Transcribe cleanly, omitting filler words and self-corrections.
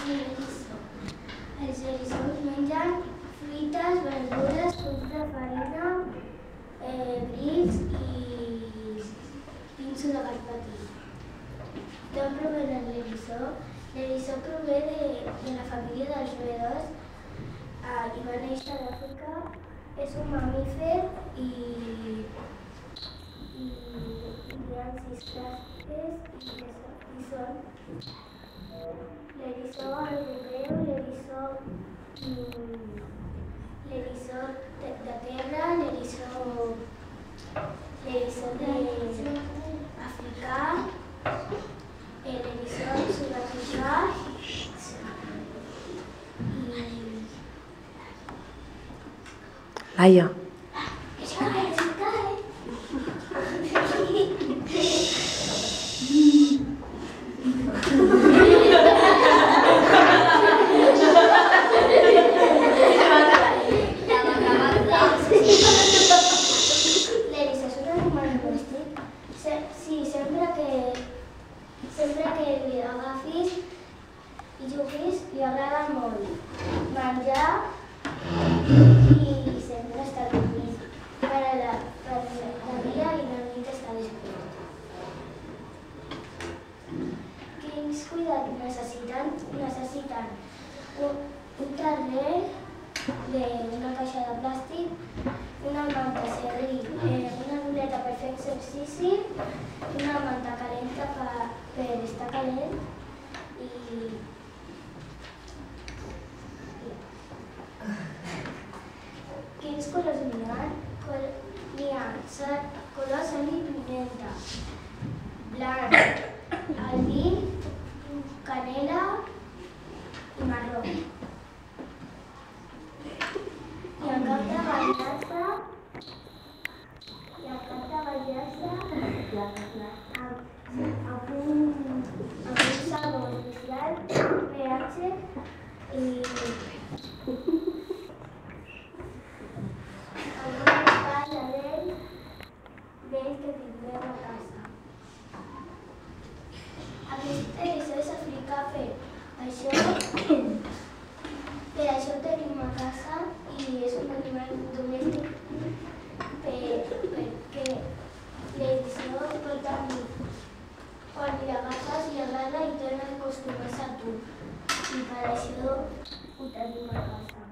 Els eriçons mengen fruites, verdures, cucs de farina, grills i pinso de gat petit. D'on prové l'eriçó? L'eriçó prové de la família dels roedors i va néixer d'Àfrica. És un mamífer i hi ha 6 classes i són l'eriçó europeu, l'eriçó de terra, l'eriçó africà, l'eriçó sud-africà i... Laia. Sempre que li agafis i juguis, li agrada molt menjar i sempre està dormint per la dia i la nit està despert. Quins cuidats necessiten? Necessiten un terrer d'una caixa de plàstic, una manta serrí, una boleta per fer exercici, una manta calenta per estar calent i quins colors n'hi ha? N'hi ha color sal i pimenta, blanc, albí, canela i marró. I en cap de ballassa amb un sabor especial, pH i amb una espatlla d'ell que tindrem a casa. Aquest eriçó és africà, per això tenim a casa i és un animal domèstic perquè l'eriçó pot tenir, quan li agafes li agrada i torna a acostumar-se a tu i per això ho tenim a casa.